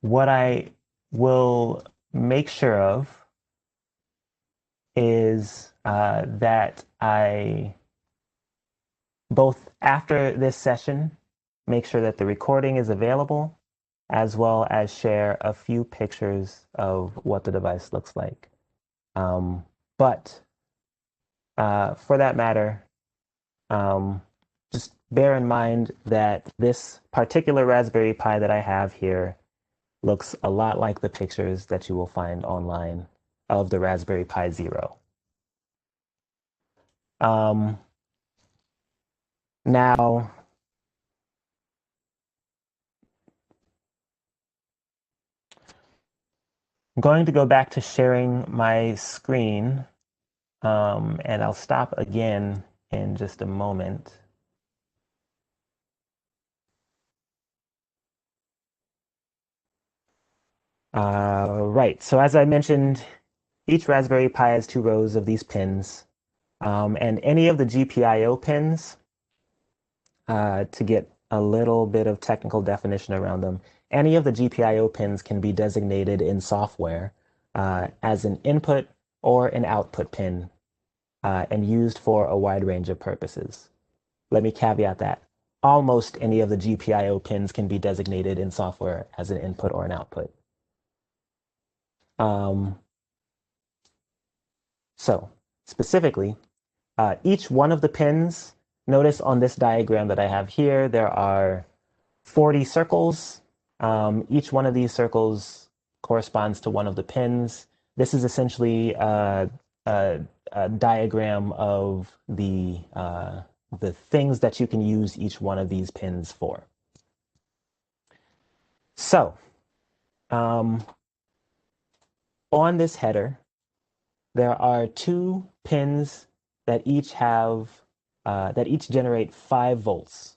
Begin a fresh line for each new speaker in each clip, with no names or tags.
what I will make sure of is that I, both after this session, make sure that the recording is available, as well as share a few pictures of what the device looks like. But for that matter, just bear in mind that this particular Raspberry Pi that I have here looks a lot like the pictures that you will find online of the Raspberry Pi Zero. Now, I'm going to go back to sharing my screen, and I'll stop again in just a moment. Right, so as I mentioned, each Raspberry Pi has 2 rows of these pins, and any of the GPIO pins, to get a little bit of technical definition around them, any of the GPIO pins can be designated in software as an input or an output pin and used for a wide range of purposes. Let me caveat that. Almost any of the GPIO pins can be designated in software as an input or an output. So specifically, each one of the pins, notice on this diagram that I have here, there are 40 circles. Each one of these circles corresponds to one of the pins. This is essentially a diagram of the things that you can use each one of these pins for. So on this header, there are 2 pins that each generate 5 volts.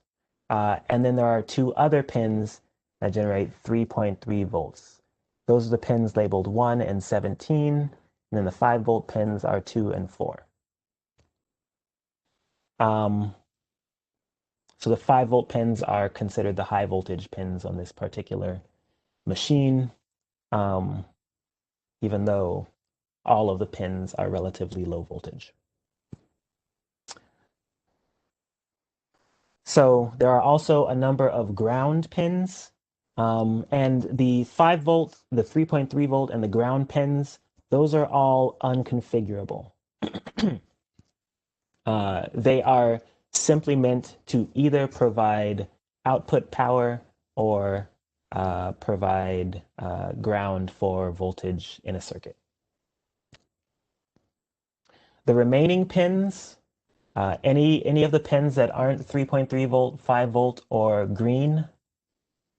And then there are 2 other pins that generate 3.3 volts. Those are the pins labeled 1 and 17. And then the 5-volt pins are 2 and 4. So the 5-volt pins are considered the high voltage pins on this particular machine, even though all of the pins are relatively low voltage. So there are also a number of ground pins, and the 5-volt, the 3.3 volt, and the ground pins, those are all unconfigurable. They are simply meant to either provide output power or provide ground for voltage in a circuit. The remaining pins, any of the pins that aren't 3.3 volt, 5 volt, or green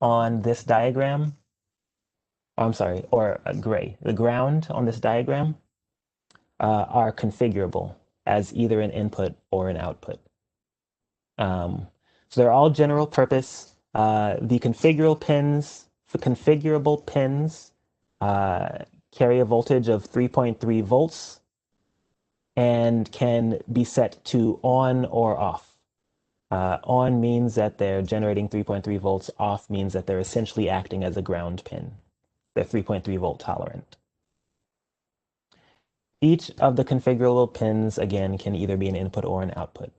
on this diagram, I'm sorry, or gray, the ground on this diagram are configurable as either an input or an output. So they're all general purpose. The configurable pins carry a voltage of 3.3 volts and can be set to on or off. On means that they're generating 3.3 volts. Off means that they're essentially acting as a ground pin. They're 3.3 volt tolerant. Each of the configurable pins, again, can either be an input or an output.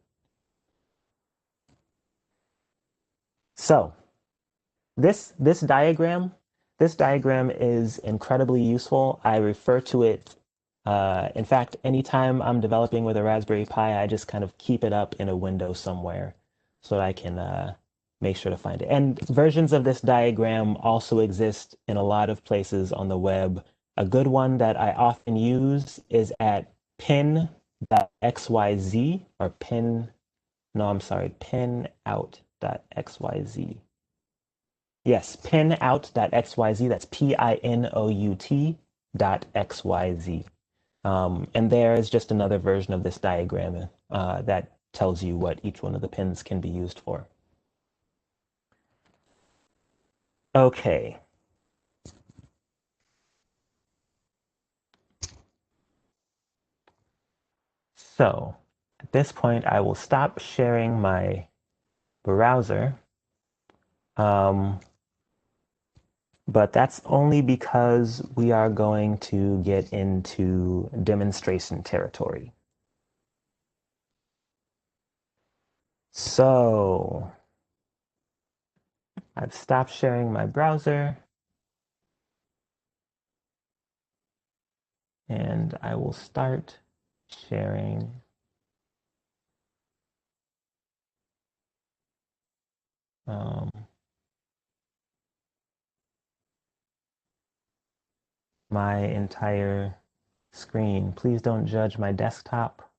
So this diagram is incredibly useful. I refer to it. In fact, anytime I'm developing with a Raspberry Pi, I just kind of keep it up in a window somewhere so that I can make sure to find it. And versions of this diagram also exist in a lot of places on the web. A good one that I often use is at pin.xyz or pinout.xyz. Yes, pinout.xyz. That's pinout.xyz. And there is just another version of this diagram that tells you what each one of the pins can be used for. Okay. So at this point, I will stop sharing my browser. but that's only because we are going to get into demonstration territory. So I've stopped sharing my browser, and I will start sharing my entire screen. Please don't judge my desktop.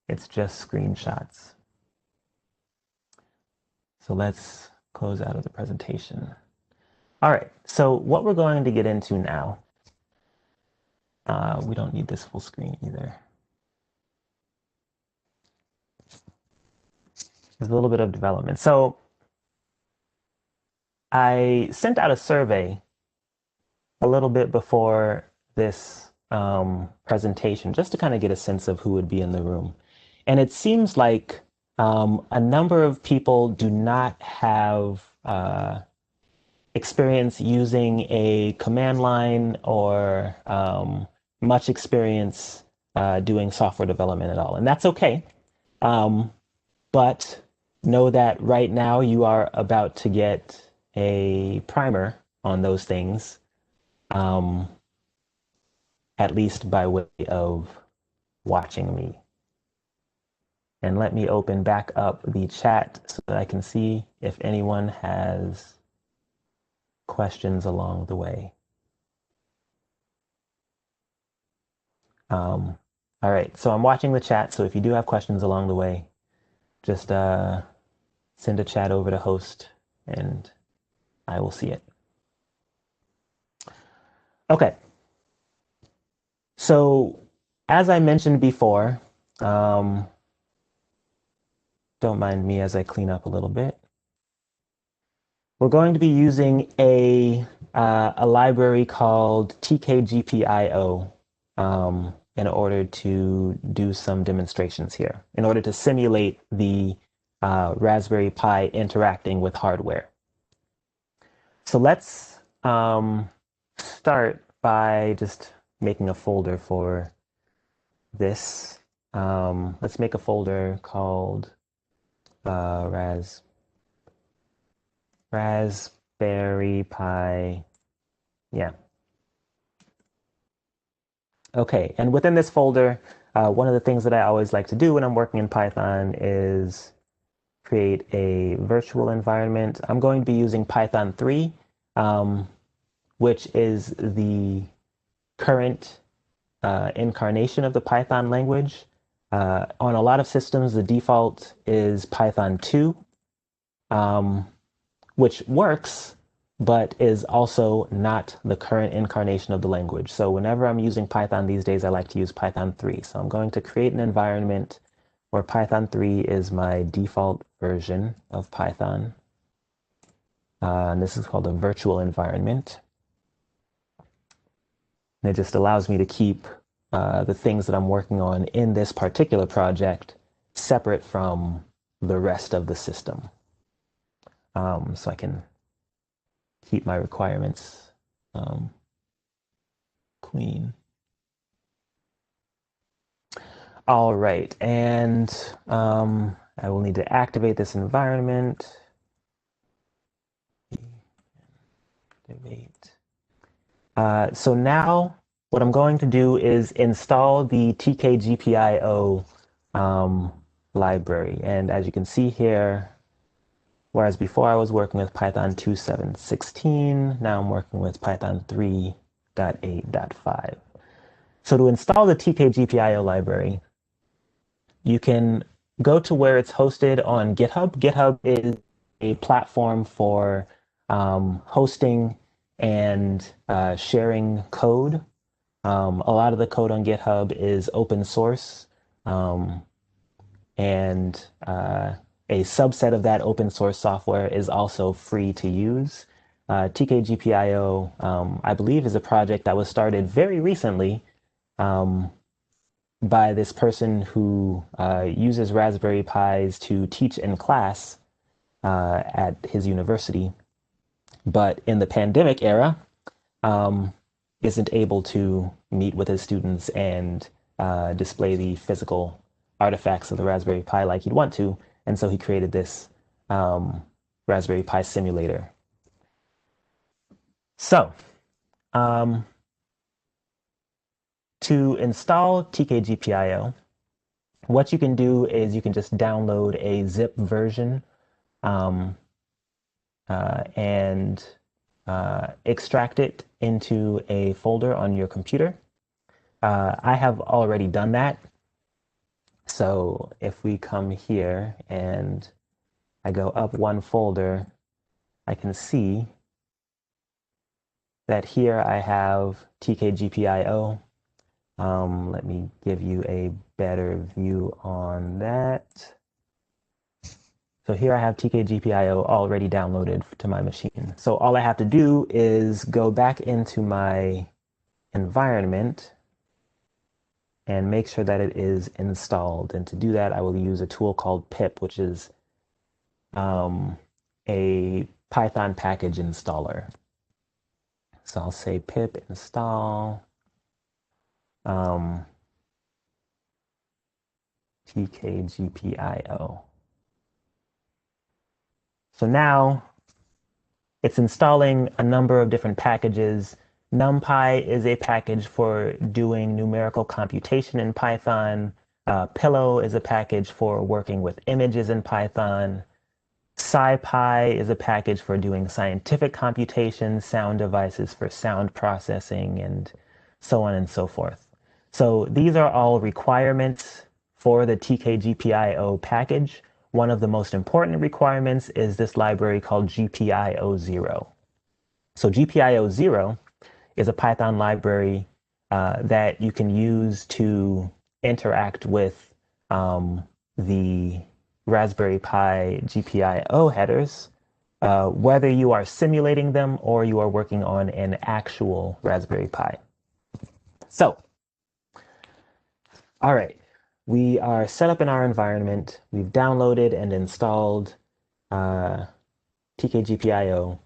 It's just screenshots. So let's close out of the presentation. All right, so what we're going to get into now, we don't need this full screen either. There's a little bit of development. So I sent out a survey a little bit before this presentation, just to kind of get a sense of who would be in the room. And it seems like a number of people do not have experience using a command line or much experience doing software development at all. And that's okay. But know that right now you are about to get a primer on those things, at least by way of watching me. And let me open back up the chat so that I can see if anyone has questions along the way. All right, so I'm watching the chat. So if you do have questions along the way, just send a chat over to host and I will see it. Okay. So as I mentioned before, don't mind me as I clean up a little bit. We're going to be using a library called TKGPIO in order to do some demonstrations here, in order to simulate the Raspberry Pi interacting with hardware. So let's start by just making a folder for this. Let's make a folder called Raspberry Pi. Yeah. Okay, and within this folder, one of the things that I always like to do when I'm working in Python is create a virtual environment. I'm going to be using Python 3, which is the current incarnation of the Python language. On a lot of systems, the default is Python 2, which works, but is also not the current incarnation of the language. So whenever I'm using Python these days, I like to use Python 3. So I'm going to create an environment where Python 3 is my default version of Python. And this is called a virtual environment. And it just allows me to keep the things that I'm working on in this particular project separate from the rest of the system. So I can keep my requirements clean. All right, and I will need to activate this environment. Activate. So now what I'm going to do is install the TKGPIO library. And as you can see here, whereas before I was working with Python 2.7.16, now I'm working with Python 3.8.5. So to install the TKGPIO library, you can go to where it's hosted on GitHub. GitHub is a platform for hosting and sharing code. A lot of the code on GitHub is open source, and a subset of that open source software is also free to use. TKGPIO, I believe, is a project that was started very recently by this person who uses Raspberry Pis to teach in class at his university. but in the pandemic era, um, isn't able to meet with his students and display the physical artifacts of the Raspberry Pi like he'd want to. And so he created this um, Raspberry Pi simulator. So um, to install TKGPIO, what you can do is you can just download a zip version um, and extract it into a folder on your computer. I have already done that. So if we come here and I go up one folder, I can see that here I have TKGPIO. Let me give you a better view on that. So here I have TKGPIO already downloaded to my machine. So all I have to do is go back into my environment and make sure that it is installed. And to do that, I will use a tool called pip, which is a Python package installer. So I'll say pip install TKGPIO. So now it's installing a number of different packages. NumPy is a package for doing numerical computation in Python. Pillow is a package for working with images in Python. SciPy is a package for doing scientific computation, sound devices for sound processing, and so on and so forth. So these are all requirements for the TKGPIO package. One of the most important requirements is this library called GPIO0. So GPIO0 is a Python library that you can use to interact with the Raspberry Pi GPIO headers, whether you are simulating them or you are working on an actual Raspberry Pi. So, all right, we are set up in our environment. We've downloaded and installed TKGPIO.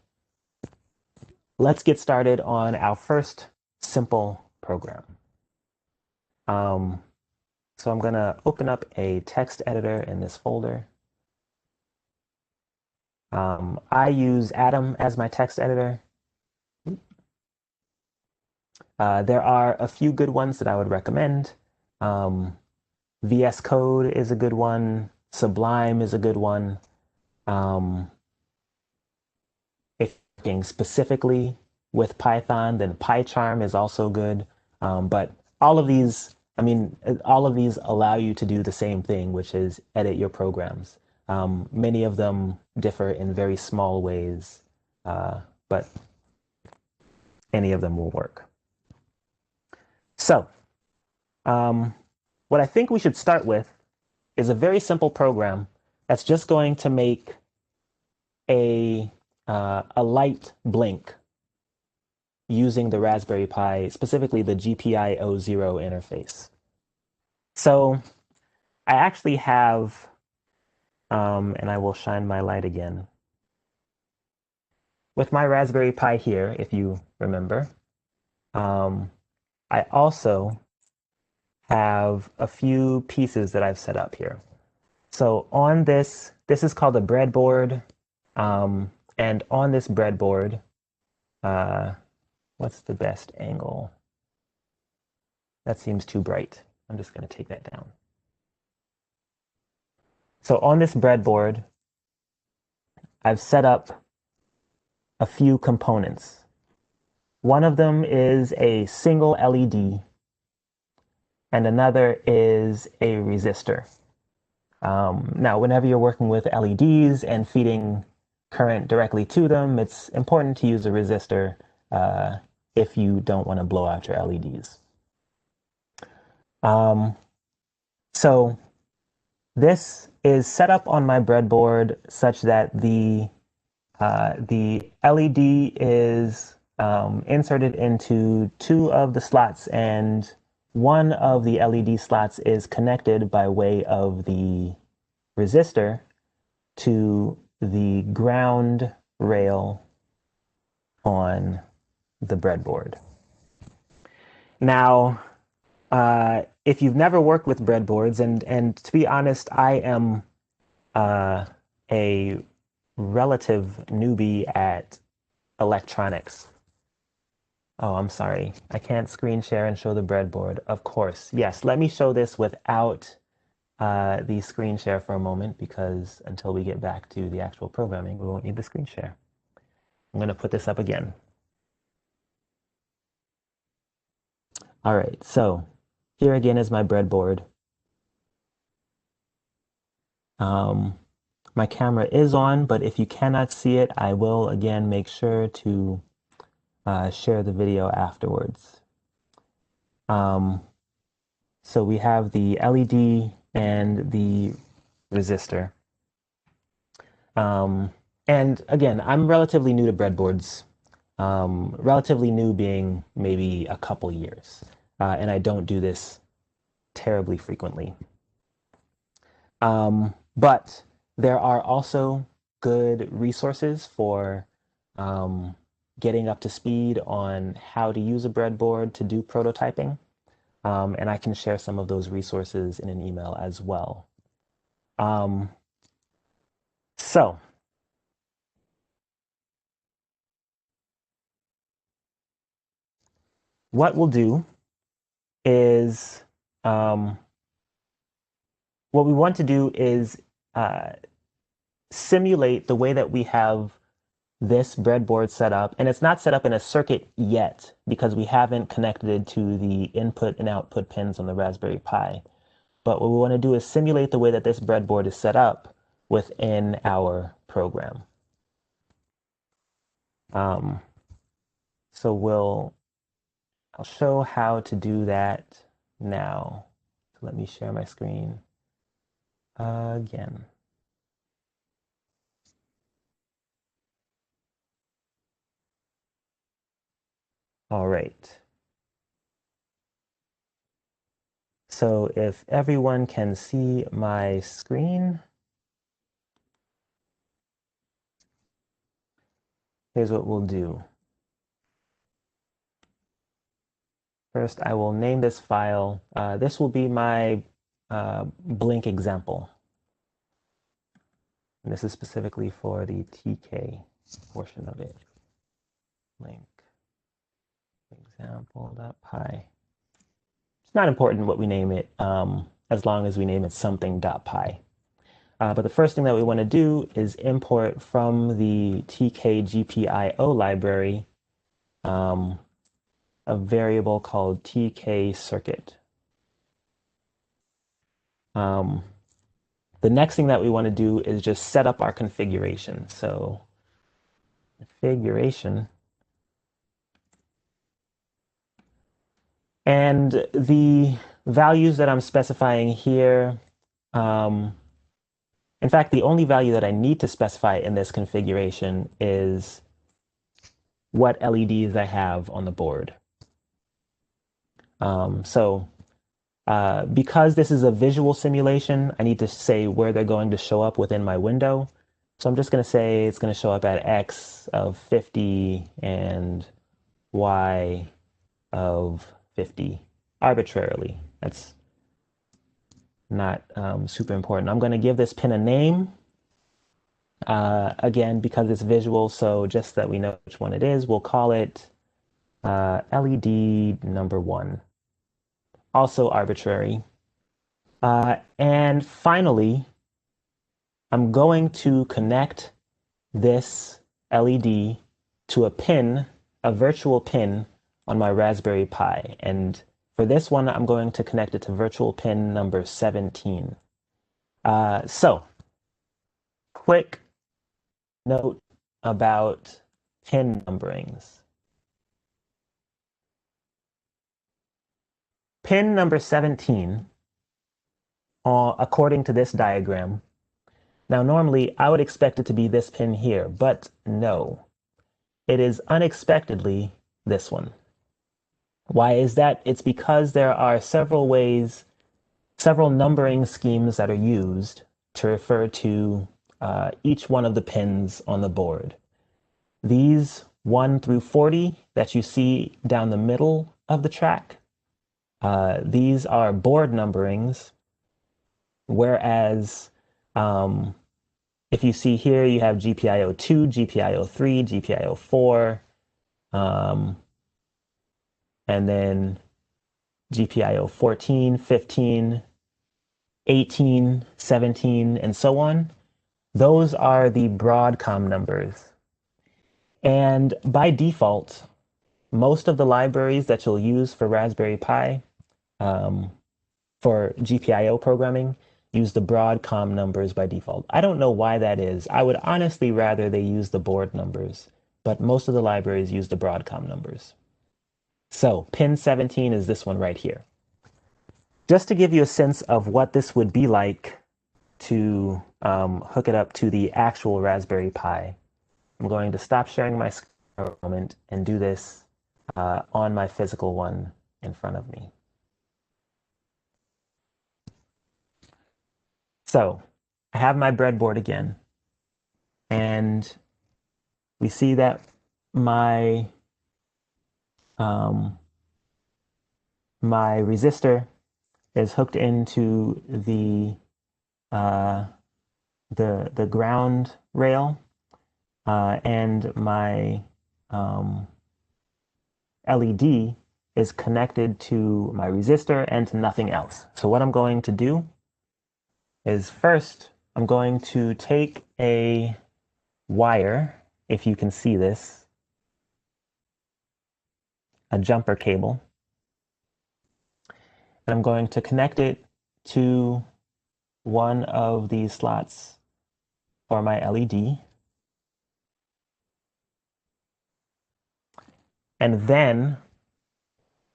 Let's get started on our first simple program. So I'm going to open up a text editor in this folder. I use Atom as my text editor. There are a few good ones that I would recommend. VS Code is a good one. Sublime is a good one. If working specifically with Python, then PyCharm is also good. But all of these, all of these allow you to do the same thing, which is edit your programs. Many of them differ in very small ways, but any of them will work. So what I think we should start with is a very simple program that's just going to make a light blink using the Raspberry Pi, specifically the GPIO0 interface. So I actually have, and I will shine my light again. With my Raspberry Pi here, if you remember, I also have a few pieces that I've set up here. So on this is called a breadboard. And on this breadboard, what's the best angle? That seems too bright. I'm just going to take that down. So on this breadboard, I've set up a few components. One of them is a single LED, and another is a resistor. Now, whenever you're working with LEDs and feeding current directly to them, it's important to use a resistor if you don't want to blow out your LEDs. So this is set up on my breadboard such that the LED is inserted into two of the slots, and one of the LED slots is connected by way of the resistor to the ground rail on the breadboard. Now, if you've never worked with breadboards, and to be honest, I am a relative newbie at electronics. Oh, I'm sorry. I can't screen share and show the breadboard. Of course. Yes, let me show this without the screen share for a moment, because until we get back to the actual programming, we won't need the screen share. I'm going to put this up again. All right, so here again is my breadboard. My camera is on, but if you cannot see it, I will again make sure to share the video afterwards. So we have the LED and the resistor. And again, I'm relatively new to breadboards, relatively new being maybe a couple years, and I don't do this terribly frequently. But there are also good resources for getting up to speed on how to use a breadboard to do prototyping. And I can share some of those resources in an email as well. So what we'll do is, what we want to do is simulate the way that we have this breadboard set up. And it's not set up in a circuit yet because we haven't connected it to the input and output pins on the Raspberry Pi. But what we want to do is simulate the way that this breadboard is set up within our program. So I'll show how to do that now. So let me share my screen again. All right. So if everyone can see my screen, here's what we'll do. First, I will name this file. This will be my Blink example. And this is specifically for the TK portion of it. Blink example.py. It's not important what we name it, as long as we name it something.py. But the first thing that we want to do is import from the TK-GPIO library a variable called TK circuit. The next thing that we want to do is just set up our configuration. So configuration. And the values that I'm specifying here, in fact, the only value that I need to specify in this configuration is what LEDs I have on the board. Because this is a visual simulation, I need to say where they're going to show up within my window. So I'm just going to say it's going to show up at X of 50 and Y of 50 arbitrarily. That's not super important. I'm going to give this pin a name, again, because it's visual. So just that we know which one it is, we'll call it LED number 1. Also arbitrary. And finally, I'm going to connect this LED to a pin, a virtual pin on my Raspberry Pi. And for this one, I'm going to connect it to virtual pin number 17. So, quick note about pin numberings. Pin number 17, according to this diagram. Now, normally, I would expect it to be this pin here, but no. It is unexpectedly this one. Why is that? It's because there are several ways, several numbering schemes that are used to refer to each one of the pins on the board. These 1 through 40 that you see down the middle of the track, these are board numberings, whereas if you see here, you have GPIO 2, GPIO 3, GPIO 4, and then GPIO 14, 15, 18, 17, and so on. Those are the Broadcom numbers. And by default, most of the libraries that you'll use for Raspberry Pi for GPIO programming use the Broadcom numbers by default. I don't know why that is. I would honestly rather they use the board numbers, but most of the libraries use the Broadcom numbers. So pin 17 is this one right here. Just to give you a sense of what this would be like to hook it up to the actual Raspberry Pi, I'm going to stop sharing my screen for a moment and do this on my physical one in front of me. So I have my breadboard again, and we see that my my resistor is hooked into the ground rail, and my LED is connected to my resistor and to nothing else. So what I'm going to do is first, I'm going to take a wire, if you can see this, a jumper cable, and I'm going to connect it to one of these slots for my LED. And then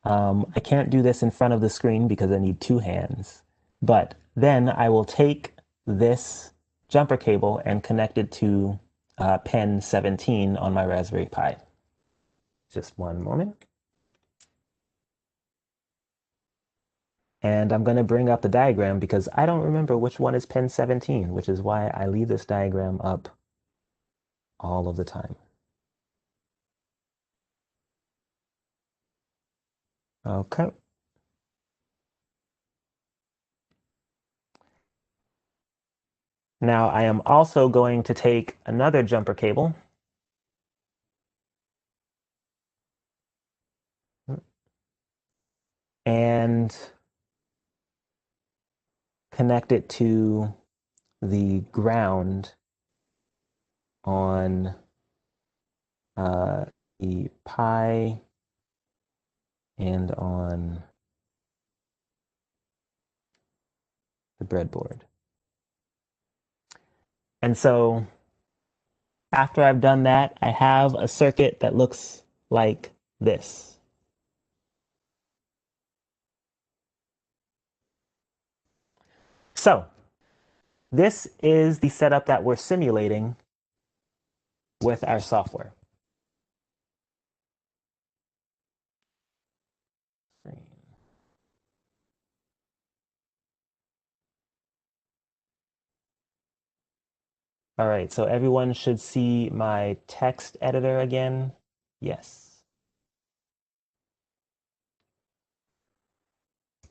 I can't do this in front of the screen because I need two hands. But then I will take this jumper cable and connect it to pin 17 on my Raspberry Pi. Just one moment. And I'm going to bring up the diagram because I don't remember which one is pin 17, which is why I leave this diagram up all of the time. Okay. Now I am also going to take another jumper cable and connect it to the ground on the Pi and on the breadboard. And so after I've done that, I have a circuit that looks like this. So this is the setup that we're simulating with our software. All right, so everyone should see my text editor again. Yes.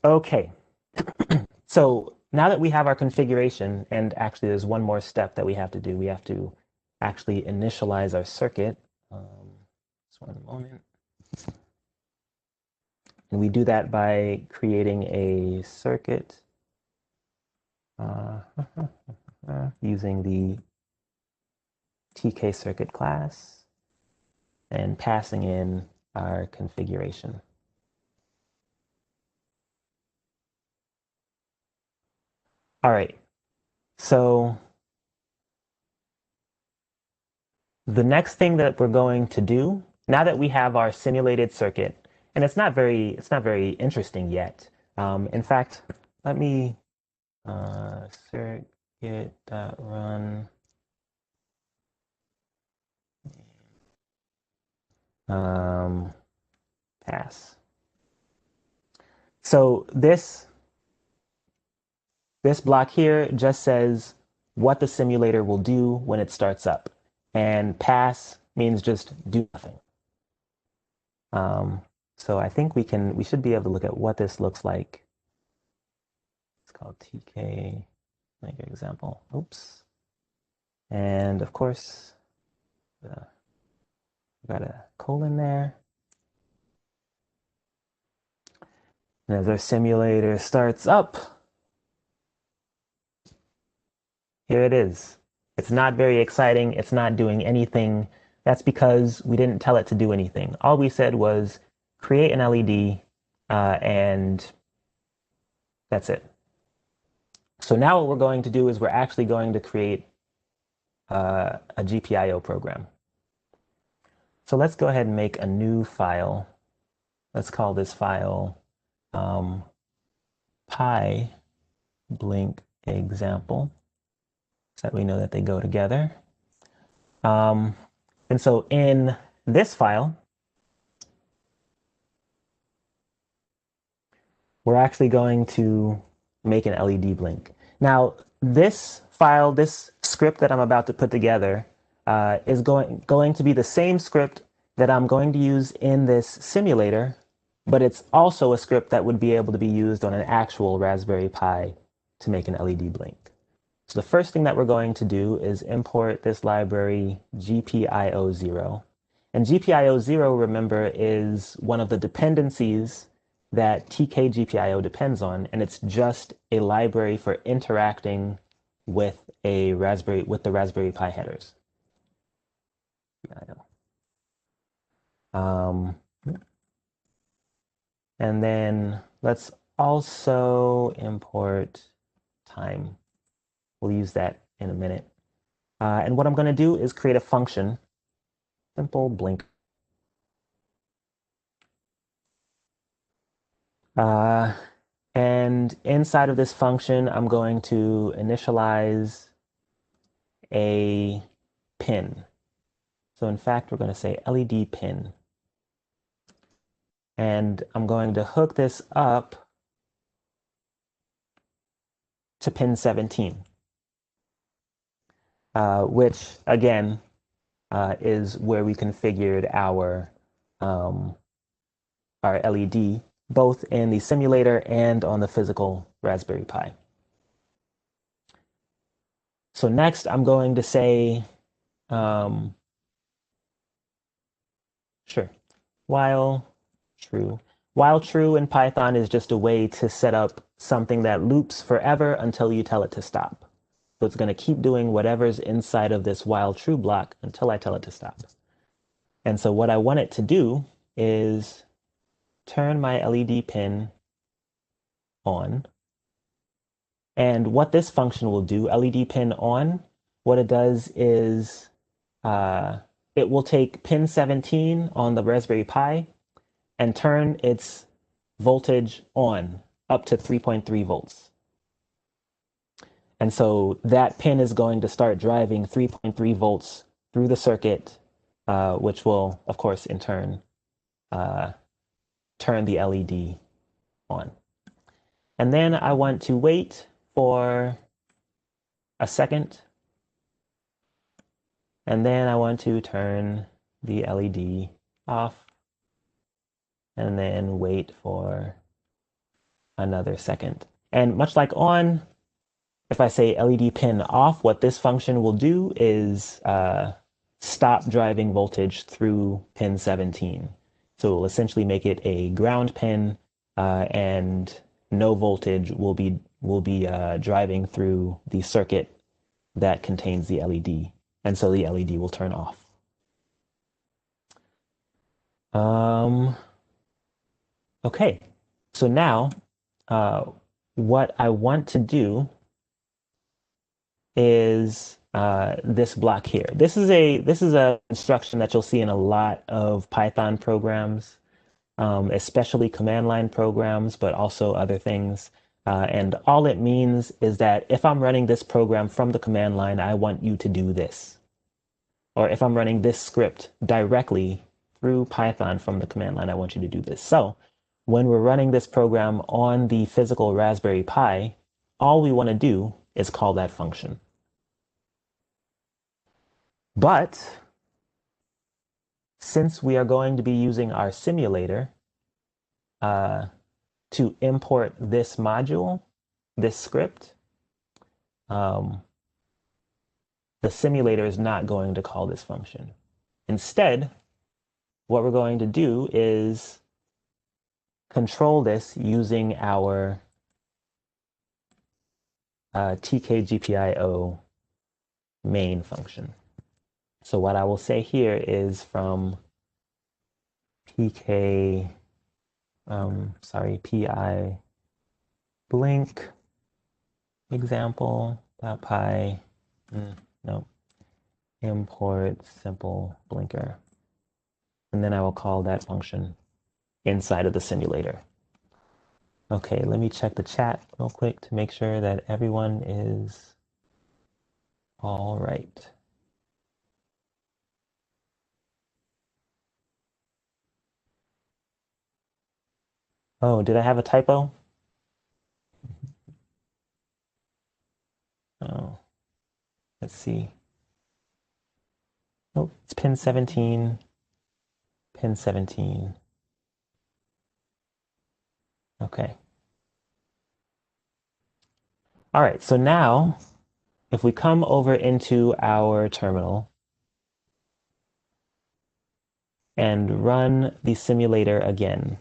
Okay. So now that we have our configuration, and actually there's one more step that we have to do. We have to actually initialize our circuit. Just one moment. And we do that by creating a circuit using the TK circuit class and passing in our configuration. All right, so the next thing that we're going to do, now that we have our simulated circuit, and it's not very interesting yet. In fact, let me circuit.run pass. So this block here just says what the simulator will do when it starts up. And pass means just do nothing. So I think we should be able to look at what this looks like. It's called TK, make an example. Oops. And of course, got a colon there. And as our simulator starts up, here it is. It's not very exciting. It's not doing anything. That's because we didn't tell it to do anything. All we said was create an LED, and that's it. So now what we're going to do is we're actually going to create a GPIO program. So let's go ahead and make a new file. Let's call this file Pi Blink Example, so that we know that they go together. And so in this file, we're actually going to make an LED blink. Now, this file, this script that I'm about to put together is going to be the same script that I'm going to use in this simulator, but it's also a script that would be able to be used on an actual Raspberry Pi to make an LED blink. So the first thing that we're going to do is import this library GPIO0. And GPIO0, remember, is one of the dependencies that TK-GPIO depends on, and it's just a library for interacting with the Raspberry Pi headers. And then let's also import time. We'll use that in a minute. And what I'm going to do is create a function, simple blink. And inside of this function, I'm going to initialize a pin. So in fact, we're going to say LED pin. And I'm going to hook this up to pin 17, which again is where we configured our LED, both in the simulator and on the physical Raspberry Pi. So next, I'm going to say, sure, while true. While true in Python is just a way to set up something that loops forever until you tell it to stop. So it's going to keep doing whatever's inside of this while true block until I tell it to stop. And so what I want it to do is turn my LED pin on. And what this function will do, LED pin on, what it does is it will take pin 17 on the Raspberry Pi and turn its voltage on up to 3.3 volts. And so that pin is going to start driving 3.3 volts through the circuit, which will, of course, in turn, turn the LED on. And then I want to wait for a second. And then I want to turn the LED off. And then wait for another second. And much like on, if I say LED pin off, what this function will do is stop driving voltage through pin 17. So it will essentially make it a ground pin, and no voltage will be driving through the circuit that contains the LED. And so the LED will turn off. Okay, so now what I want to do is this block here. This is a instruction that you'll see in a lot of Python programs, especially command line programs, but also other things. And all it means is that if I'm running this program from the command line, I want you to do this. Or if I'm running this script directly through Python from the command line, I want you to do this. So when we're running this program on the physical Raspberry Pi, all we want to do is call that function. But since we are going to be using our simulator to import this module, this script, the simulator is not going to call this function. Instead, what we're going to do is control this using our tk-gpio main function. So what I will say here is from pi blink example.py, no, import simple blinker. And then I will call that function inside of the simulator. Okay, let me check the chat real quick to make sure that everyone is all right. Oh, did I have a typo? Oh, let's see. Oh, it's pin 17, pin 17. Okay. All right, so now if we come over into our terminal and run the simulator again.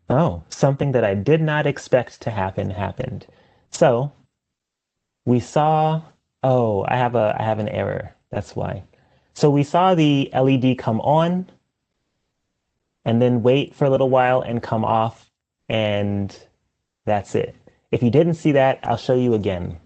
Oh, something that I did not expect to happen happened. So we saw, oh, I have an error. That's why. So we saw the LED come on and then wait for a little while and come off, and that's it. If you didn't see that, I'll show you again.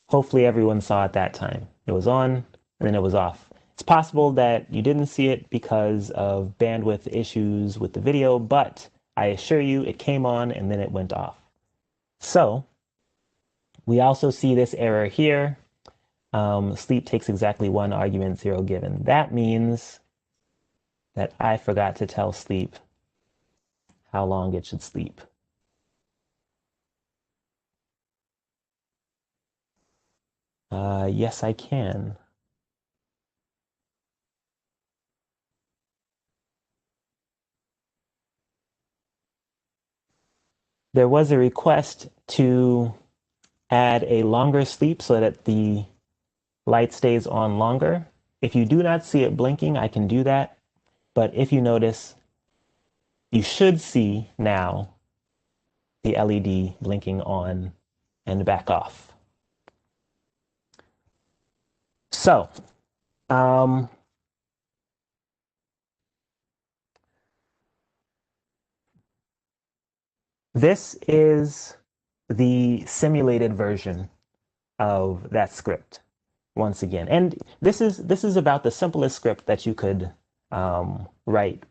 Hopefully everyone saw it that time. It was on and then it was off. It's possible that you didn't see it because of bandwidth issues with the video, but I assure you it came on and then it went off. So we also see this error here. Sleep takes exactly one argument, 0 given. That means that I forgot to tell sleep how long it should sleep. Yes, I can. There was a request to add a longer sleep so that the light stays on longer. If you do not see it blinking, I can do that. But if you notice, you should see now the LED blinking on and back off. So, this is the simulated version of that script once again. And this is about the simplest script that you could write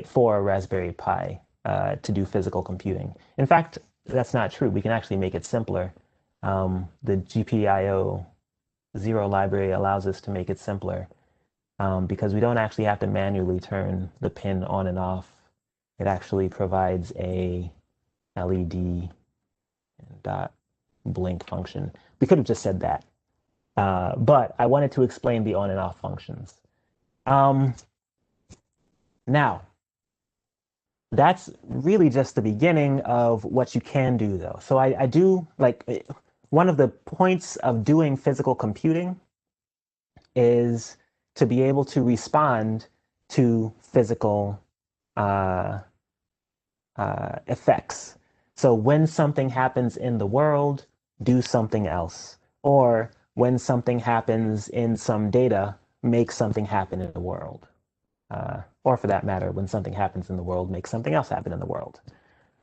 for a Raspberry Pi to do physical computing. In fact, that's not true. We can actually make it simpler. The GPIO 0 library allows us to make it simpler because we don't actually have to manually turn the pin on and off. It actually provides a LED dot blink function. We could have just said that. But I wanted to explain the on and off functions. Now, that's really just the beginning of what you can do, though. So I do, like, one of the points of doing physical computing is to be able to respond to physical effects. So when something happens in the world, do something else. Or when something happens in some data, make something happen in the world. Or for that matter, when something happens in the world, make something else happen in the world.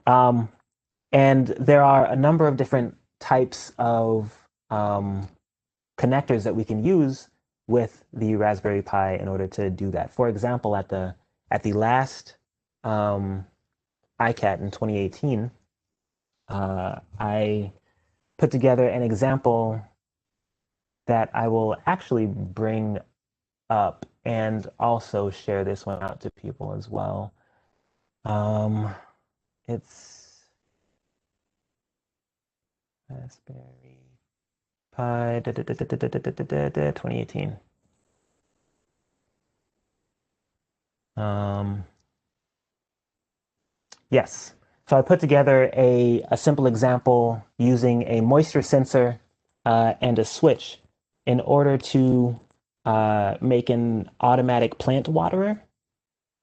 And there are a number of different types of connectors that we can use with the Raspberry Pi in order to do that. For example, at the last ICAT in 2018, I put together an example that I will actually bring up and also share this one out to people as well. It's Raspberry Pi 2018. Yes. So I put together a simple example using a moisture sensor and a switch in order to make an automatic plant waterer.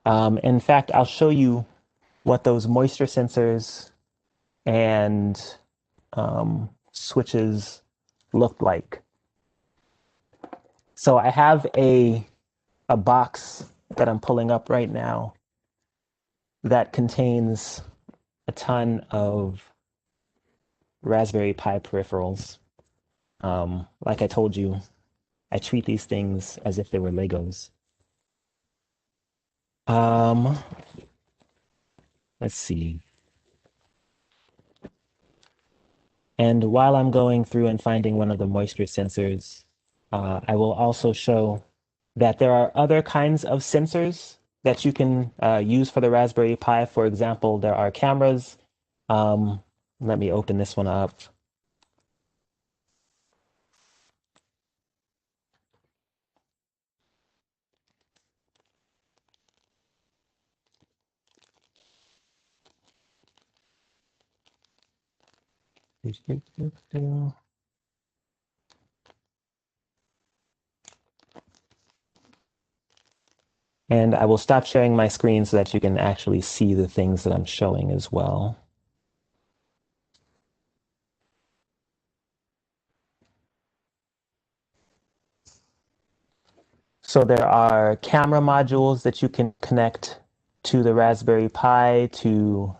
In fact, I'll show you what those moisture sensors and switches look like. So I have a box that I'm pulling up right now that contains a ton of Raspberry Pi peripherals. Like I told you, I treat these things as if they were Legos. Um, let's see. And while I'm going through and finding one of the moisture sensors, I will also show that there are other kinds of sensors that you can use for the Raspberry Pi. For example, there are cameras. Let me open this one up. And I will stop sharing my screen so that you can actually see the things that I'm showing as well. So there are camera modules that you can connect to the Raspberry Pi to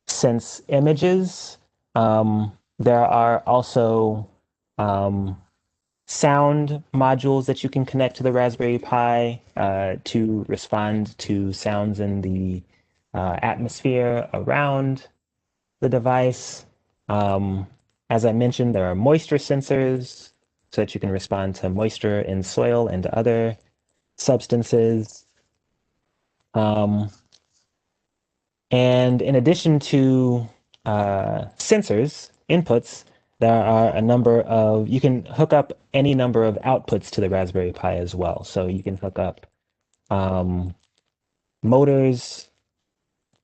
sense images. There are also sound modules that you can connect to the Raspberry Pi to respond to sounds in the atmosphere around the device. As I mentioned, there are moisture sensors so that you can respond to moisture in soil and other substances. And in addition to sensors, inputs, there are a number of, you can hook up any number of outputs to the Raspberry Pi as well. So you can hook up motors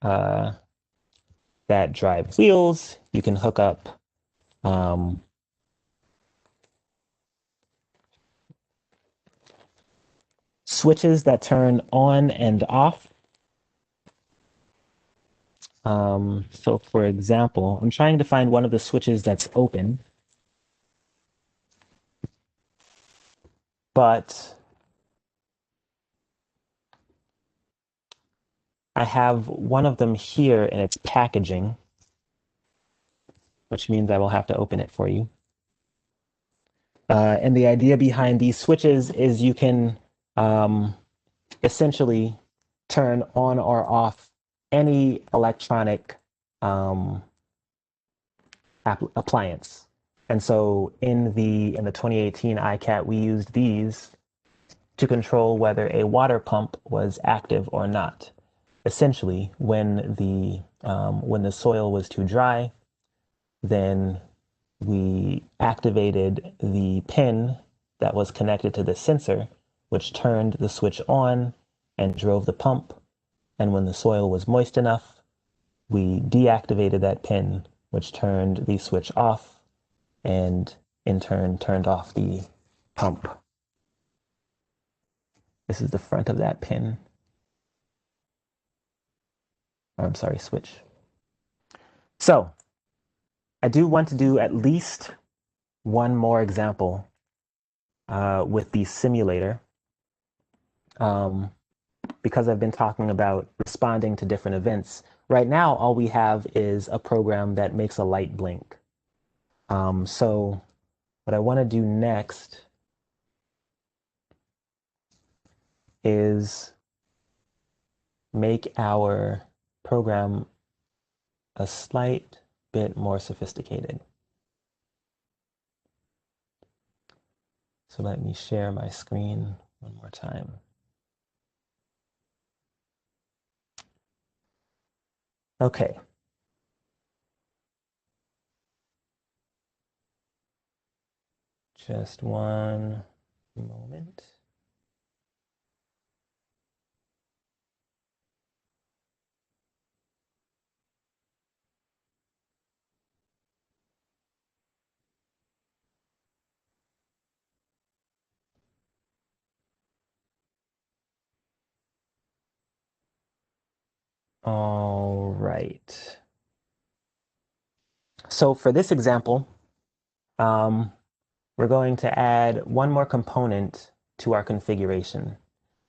that drive wheels. You can hook up switches that turn on and off. So for example, I'm trying to find one of the switches that's open, but I have one of them here in its packaging, which means I will have to open it for you. And the idea behind these switches is you can essentially turn on or off any electronic appliance. And so in the 2018 ICAT, we used these to control whether a water pump was active or not. Essentially, when the soil was too dry, then we activated the pin that was connected to the sensor, which turned the switch on and drove the pump. And when the soil was moist enough, we deactivated that pin, which turned the switch off and in turn turned off the pump. This is the front of that pin. I'm sorry, switch. So I do want to do at least one more example with the simulator because I've been talking about responding to different events. Right now, all we have is a program that makes a light blink. So what I want to do next is make our program a slight bit more sophisticated. So let me share my screen One more time. Okay. Just one moment. All right. So for this example, we're going to add one more component to our configuration.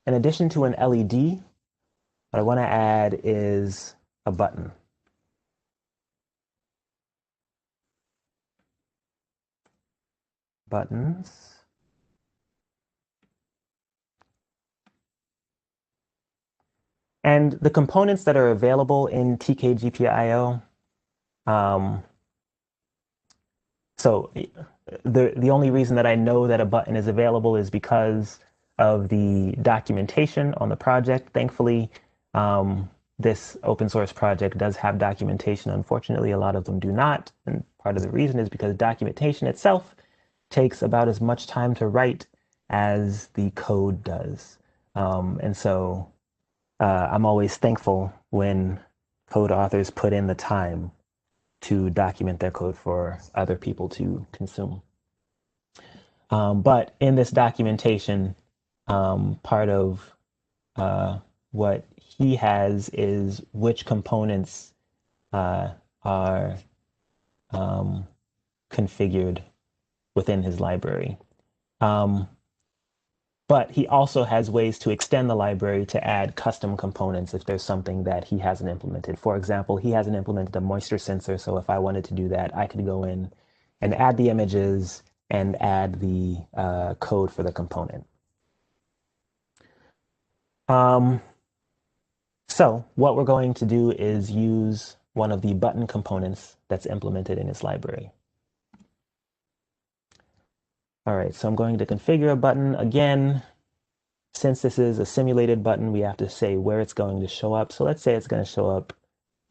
In addition to an LED, what I want to add is a button. Buttons. And the components that are available in TK-GPIO, so the only reason that I know that a button is available is because of the documentation on the project. Thankfully, this open source project does have documentation. Unfortunately, a lot of them do not. And part of the reason is because documentation itself takes about as much time to write as the code does. And so I'm always thankful when code authors put in the time to document their code for other people to consume. But in this documentation, part of what he has is which components are configured within his library. But he also has ways to extend the library to add custom components if there's something that he hasn't implemented. For example, he hasn't implemented a moisture sensor. So if I wanted to do that, I could go in and add the images and add the code for the component. So what we're going to do is use one of the button components that's implemented in his library. All right, so I'm going to configure a button again. Since this is a simulated button, we have to say where it's going to show up. So let's say it's going to show up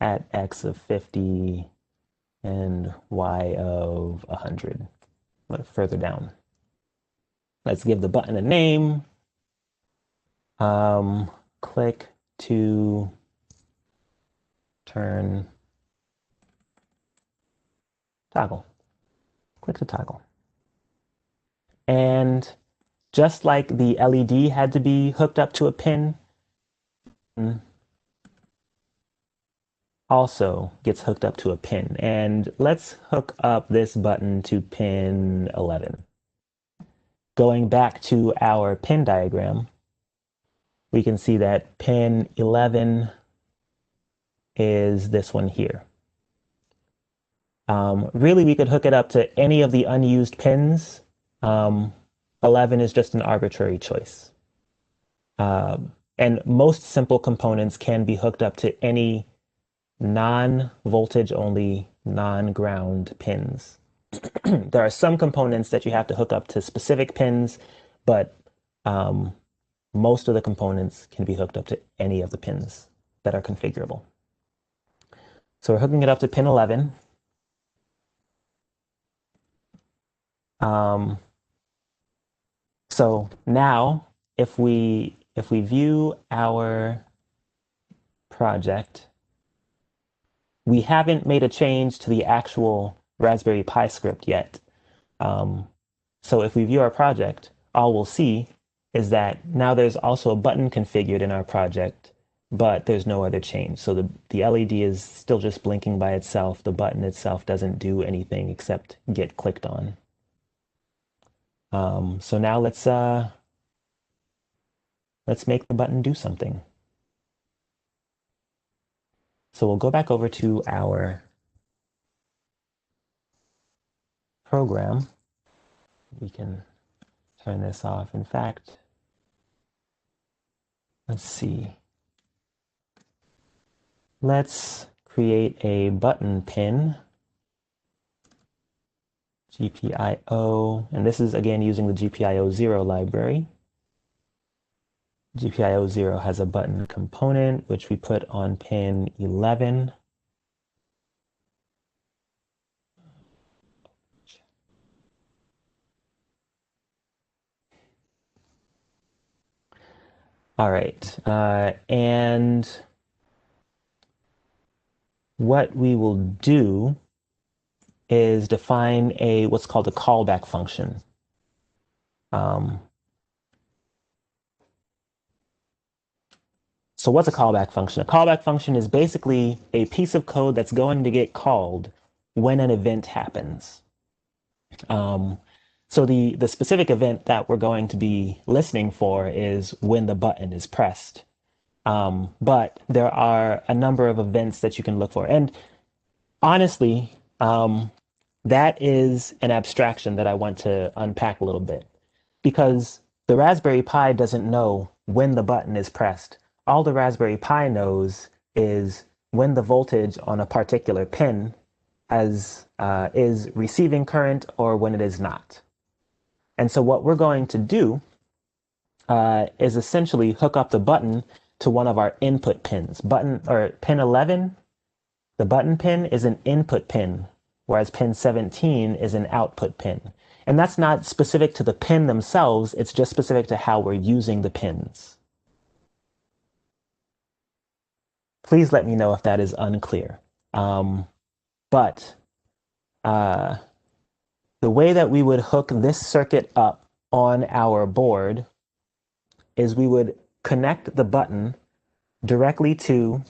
at X of 50 and Y of 100, further down. Let's give the button a name. Click to turn toggle. Click to toggle. And just like the LED had to be hooked up to a pin, also gets hooked up to a pin. And let's hook up this button to pin 11. Going back to our pin diagram, we can see that pin 11 is this one here. Really, we could hook it up to any of the unused pins. 11 is just an arbitrary choice. And most simple components can be hooked up to any non-voltage only, non-ground pins. There are some components that you have to hook up to specific pins, but most of the components can be hooked up to any of the pins that are configurable. So we're hooking it up to pin 11. So now if we view our project, we haven't made a change to the actual Raspberry Pi script yet. So if we view our project, all we'll see is that now there's also a button configured in our project, but there's no other change. So the LED is still just blinking by itself. The button itself doesn't do anything except get clicked on. So now let's make the button do something. So we'll go back over to our program. We can turn this off. In fact, let's see. Let's create a button pin, GPIO, and this is again using the GPIO 0 library. GPIO 0 has a button component, which we put on pin 11. All right, and what we will do is define what's called a callback function. So what's a callback function? A callback function is basically a piece of code that's going to get called when an event happens. So the specific event that we're going to be listening for is when the button is pressed. But there are a number of events that you can look for. And honestly, that is an abstraction that I want to unpack a little bit because the Raspberry Pi doesn't know when the button is pressed. All the Raspberry Pi knows is when the voltage on a particular pin is receiving current or when it is not. And so what we're going to do is essentially hook up the button to one of our input pins. Pin 11, the button pin is an input pin, whereas pin 17 is an output pin. And that's not specific to the pin themselves, it's just specific to how we're using the pins. Please let me know if that is unclear. But the way that we would hook this circuit up on our board is we would connect the button directly to,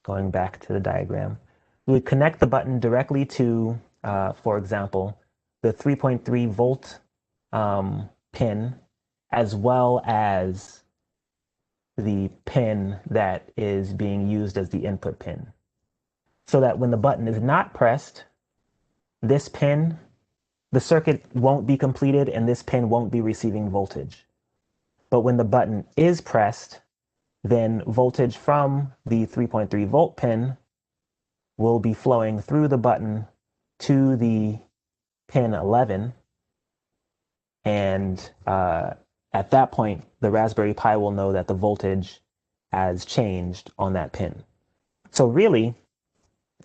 going back to the diagram, we would connect the button directly to, for example, the 3.3 volt pin, as well as the pin that is being used as the input pin. So that when the button is not pressed, this pin, the circuit won't be completed and this pin won't be receiving voltage. But when the button is pressed, then voltage from the 3.3 volt pin will be flowing through the button to the pin 11. And at that point, the Raspberry Pi will know that the voltage has changed on that pin. So really,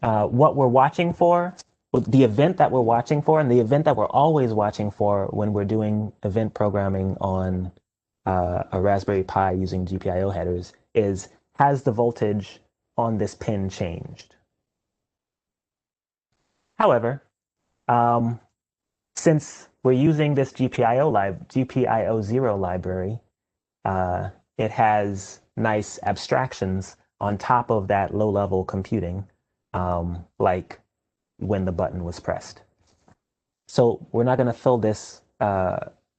what we're watching for, the event that we're watching for, and the event that we're always watching for when we're doing event programming on a Raspberry Pi using GPIO headers is, has the voltage on this pin changed? However, since we're using this GPIO 0 library, it has nice abstractions on top of that low-level computing, like when the button was pressed. So we're not going to fill this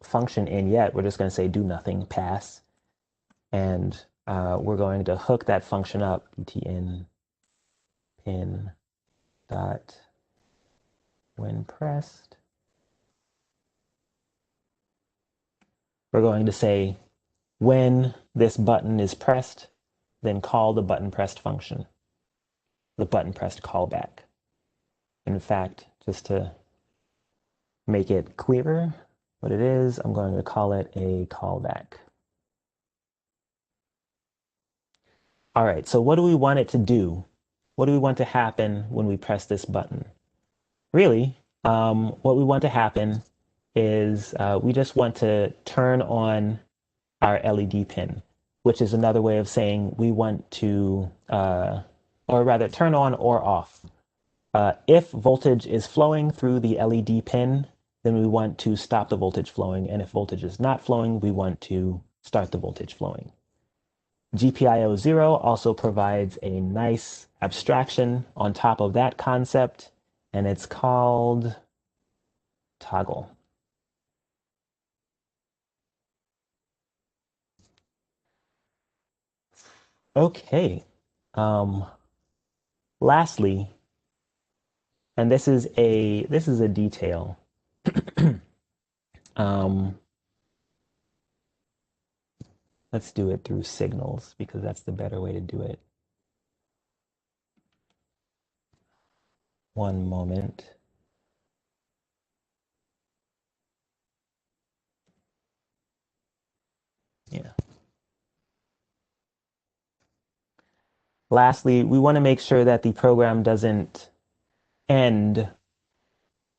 function in yet. We're just going to say do nothing, pass. And we're going to hook that function up, btn pin dot when pressed. We're going to say when this button is pressed, then call the button pressed function, the button pressed callback. In fact, just to make it clearer what it is, I'm going to call it a callback. All right, so what do we want it to do? What do we want to happen when we press this button? Really, what we want to happen is we just want to turn on our LED pin, which is another way of saying we want to, or rather turn on or off. If voltage is flowing through the LED pin, then we want to stop the voltage flowing. And if voltage is not flowing, we want to start the voltage flowing. GPIO 0 also provides a nice abstraction on top of that concept, and it's called toggle. Okay. Lastly, and this is a detail. Let's do it through signals because that's the better way to do it. One moment. Yeah. Lastly, we want to make sure that the program doesn't end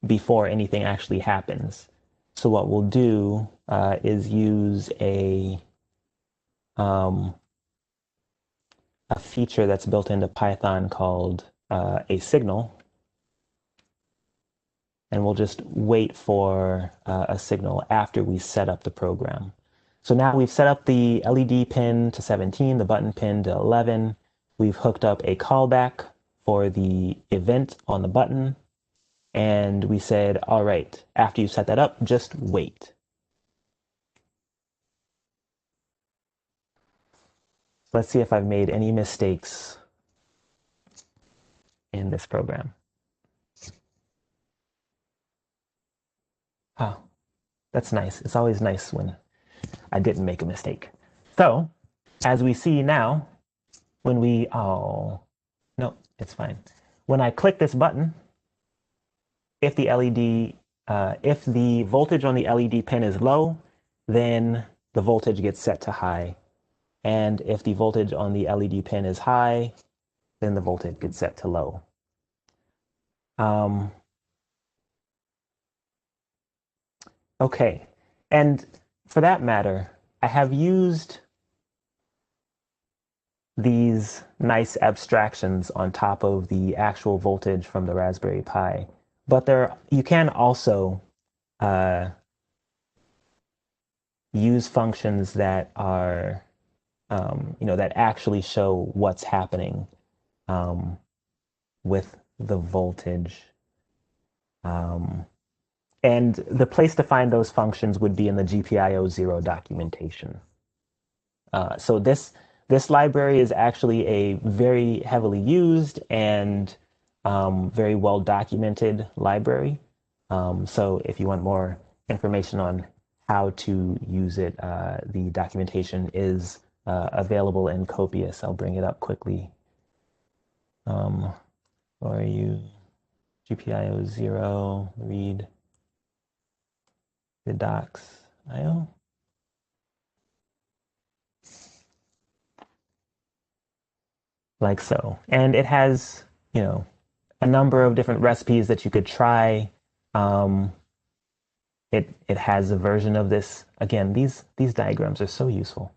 before anything actually happens. So what we'll do is use um, a feature that's built into Python called a signal. And we'll just wait for a signal after we set up the program. So now we've set up the LED pin to 17, the button pin to 11. We've hooked up a callback for the event on the button. And we said, all right, after you set that up, just wait. Let's see if I've made any mistakes in this program. Oh, that's nice. It's always nice when I didn't make a mistake. So as we see now, when we, oh, no, it's fine. When I click this button, if the LED, if the voltage on the LED pin is low, then the voltage gets set to high. And if the voltage on the LED pin is high, then the voltage gets set to low. Okay, and for that matter, I have used these nice abstractions on top of the actual voltage from the Raspberry Pi. But you can also use functions that are, that actually show what's happening with the voltage. And the place to find those functions would be in the GPIO0 documentation. So this library is actually a very heavily used and very well documented library. So if you want more information on how to use it, the documentation is available and copious. I'll bring it up quickly. Or you GPIO0 read the docs IO. Like so. And it has, a number of different recipes that you could try. It has a version of this. Again, these diagrams are so useful.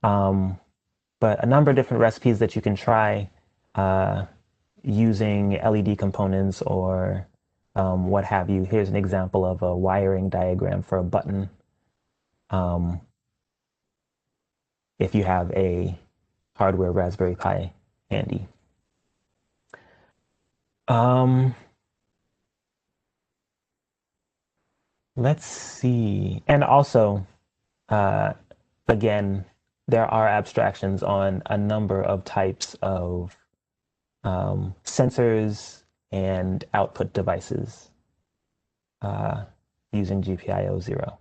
But a number of different recipes that you can try using LED components or what have you. Here's an example of a wiring diagram for a button. If you have a hardware Raspberry Pi handy. Let's see. And also, again, there are abstractions on a number of types of sensors and output devices using GPIO0.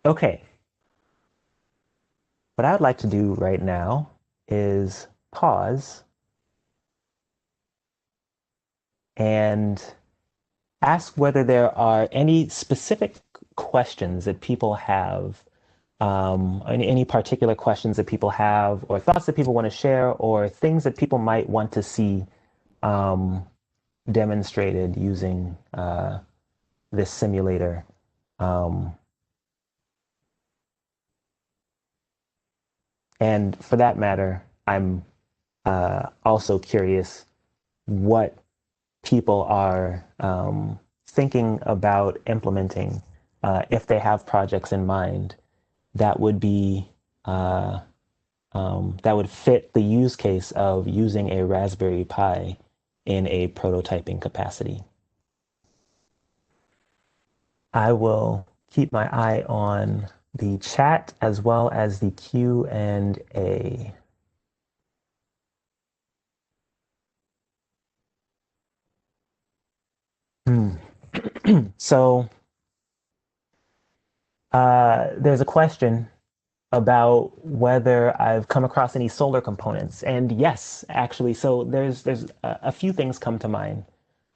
Okay. What I would like to do right now is pause and ask whether there are any specific questions that people have, any particular questions that people have, or thoughts that people want to share, or things that people might want to see demonstrated using this simulator. And for that matter, I'm also curious what people are thinking about implementing if they have projects in mind that would be that would fit the use case of using a Raspberry Pi in a prototyping capacity. I will keep my eye on the chat as well as the Q&A. So there's a question about whether I've come across any solar components. And yes, actually, so there's a few things come to mind.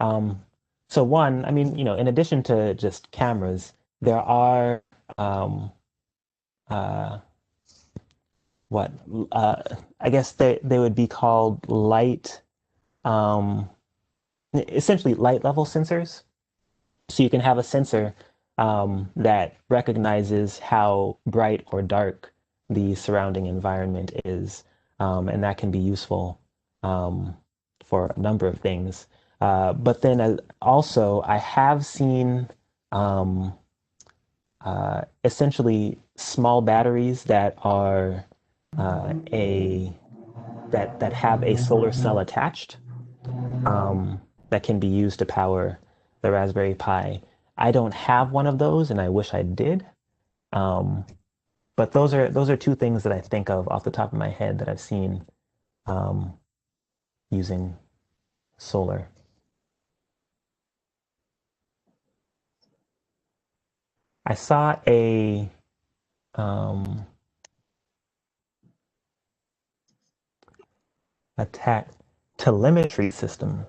So one, I mean, in addition to just cameras, there are um, uh, what I guess they would be called light, um, essentially light level sensors. So you can have a sensor that recognizes how bright or dark the surrounding environment is, and that can be useful um, for a number of things. But then also, I have seen um, essentially small batteries that are a that have a solar cell attached that can be used to power the Raspberry Pi. I don't have one of those, and I wish I did. Um, but those are two things that I think of off the top of my head that I've seen um, using solar. I saw um, a telemetry system.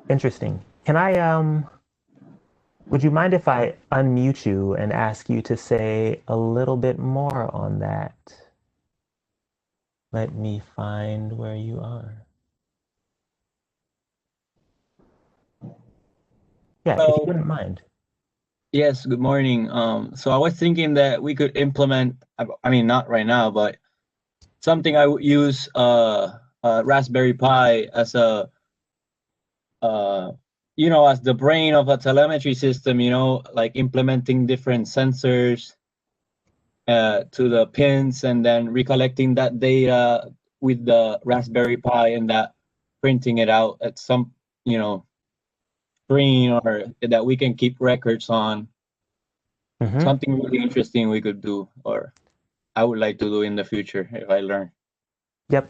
Interesting. Can I would you mind if I unmute you and ask you to say a little bit more on that? Let me find where you are. Yeah, if you
Well,
wouldn't mind.
yes, good morning. So I was thinking that we could implement, I mean, not right now, but something I would use Raspberry Pi as uh, as the brain of a telemetry system, like implementing different sensors to the pins and then recollecting that data with the Raspberry Pi and that printing it out at some, you know, screen or that we can keep records on.
Hmm.
Something really interesting we could do, or I would like to do in the future if I learn.
Yep.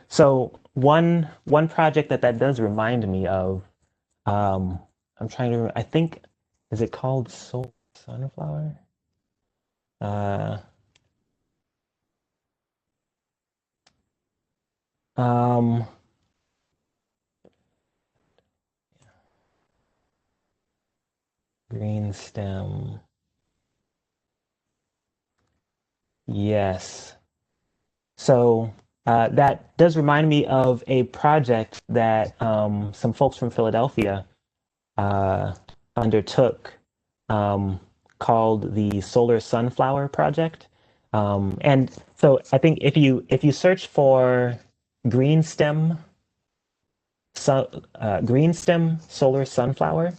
So one project that does remind me of, um, I'm trying to, I think, is it called Soul Sunflower? Uh, um, green stem. Yes. So that does remind me of a project that some folks from Philadelphia uh, undertook um, called the Solar Sunflower Project. And so I think if you search for green stem green stem solar sunflower,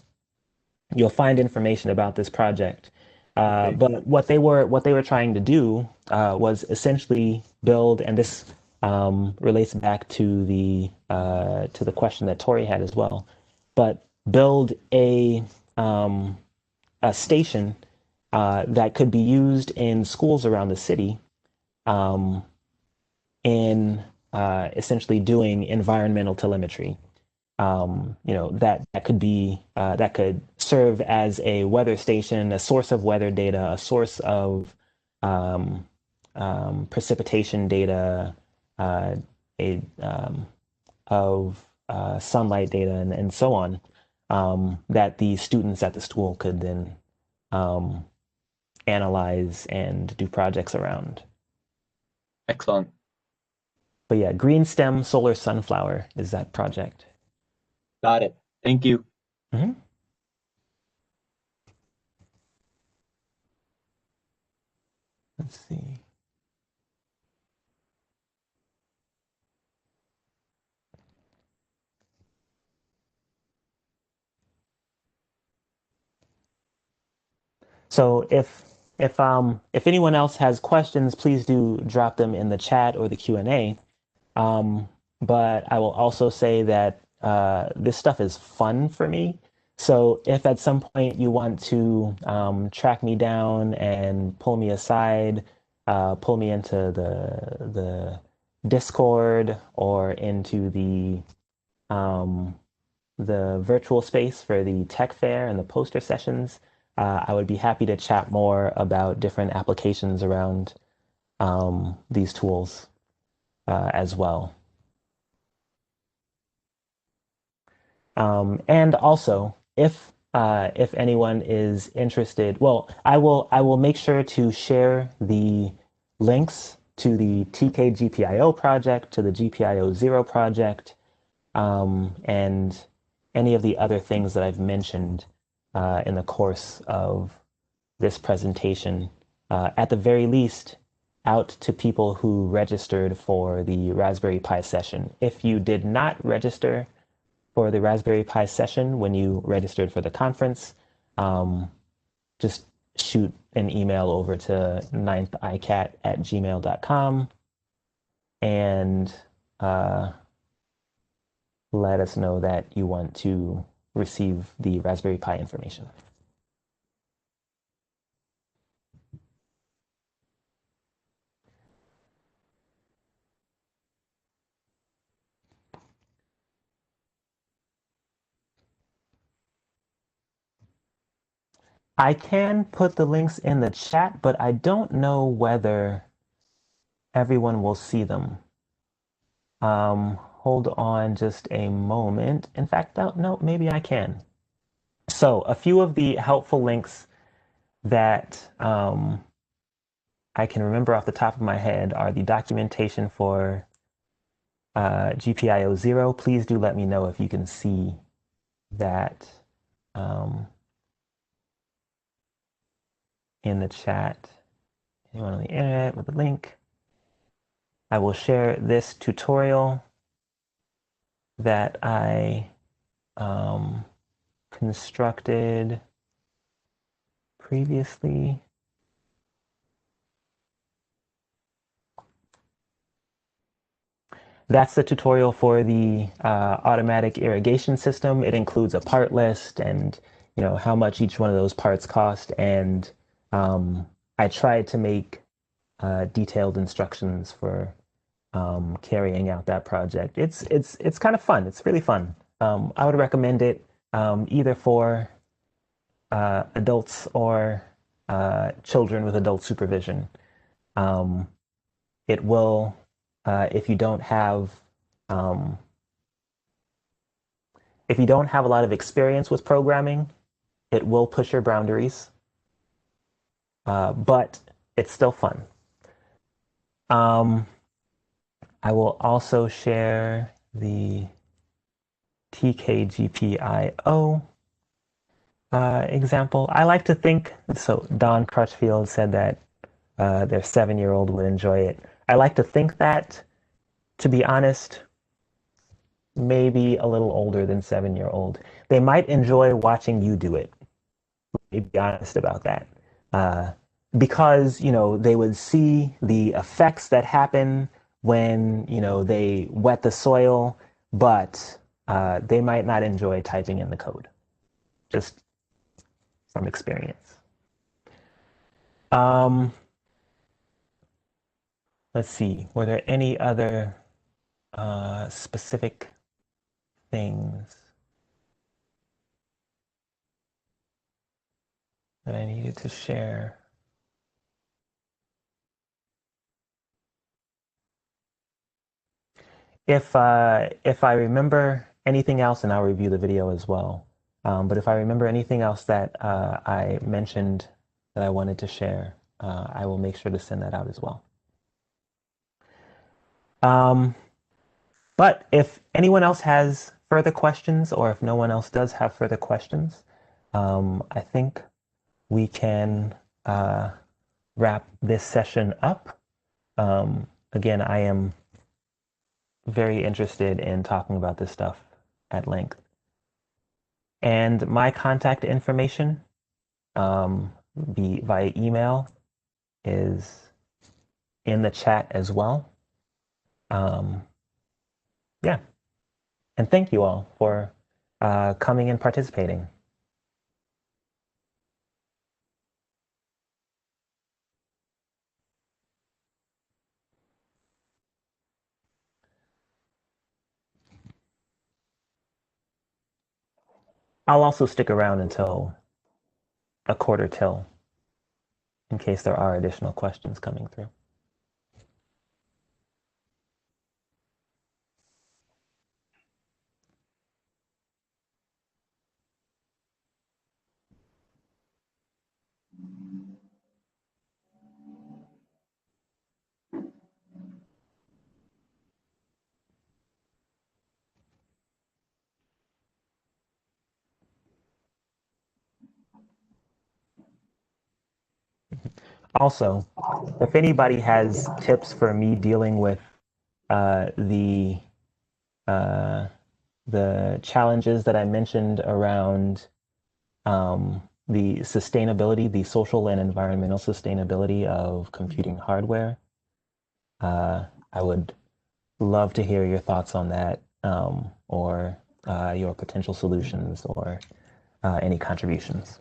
you'll find information about this project.
Okay.
But what they were trying to do was essentially build, and this relates back to the question that Tori had as well, but build um, a station that could be used in schools around the city um, in essentially doing environmental telemetry. That could serve as a weather station, a source of weather data, a source of um, precipitation data, uh, a of sunlight data, and so on, that the students at the school could then um, analyze and do projects around.
Excellent.
But yeah, Green Stem Solar Sunflower is that project.
Got it. Thank you.
Mhm. Let's see. So if anyone else has questions, please do drop them in the chat or the Q&A. Um, but I will also say that this stuff is fun for me. So if at some point you want to track me down and pull me aside, pull me into the Discord or into um, the virtual space for the tech fair and the poster sessions, I would be happy to chat more about different applications around these tools as well. And also, if if anyone is interested, well, I will make sure to share the links to the TK project, to the GPIO Zero project, and any of the other things that I've mentioned in the course of this presentation, at the very least, out to people who registered for the Raspberry Pi session. If you did not register for the Raspberry Pi session when you registered for the conference, um, just shoot an email over to ninethicat@gmail.com and let us know that you want to receive the Raspberry Pi information. I can put the links in the chat, but I don't know whether everyone will see them. Hold on just a moment. In fact, no, maybe I can. So a few of the helpful links that I can remember off the top of my head are the documentation for GPIO 0. Please do let me know if you can see that in the chat. Anyone on the internet with the link? I will share this tutorial that I constructed previously. That's the tutorial for the automatic irrigation system. It includes a part list and how much each one of those parts cost. And I tried to make detailed instructions for carrying out that project. It's kind of fun. It's really fun. I would recommend it either for adults or children with adult supervision. It will, if you don't have a lot of experience with programming, it will push your boundaries, but it's still fun. I will also share the TKGPIO example. I like to think, so Don Crutchfield said that their 7-year-old would enjoy it. I like to think that, to be honest, maybe a little older than 7-year-old. They might enjoy watching you do it. Be honest about that. Because, they would see the effects that happen when, they wet the soil, but they might not enjoy typing in the code, just from experience. Let's see, were there any other specific things that I needed to share? If I remember anything else, and I'll review the video as well. But if I remember anything else that I mentioned that I wanted to share, I will make sure to send that out as well. But if anyone else has further questions, or if no one else does have further questions, I think we can wrap this session up. Again, I am very interested in talking about this stuff at length. And my contact information via email is in the chat as well. Yeah. And thank you all for coming and participating. I'll also stick around until a quarter till in case there are additional questions coming through. Also, if anybody has tips for me dealing with uh, the uh, the challenges that I mentioned around the sustainability, the social and environmental sustainability of computing hardware, I would love to hear your thoughts on that, or your potential solutions, or any contributions.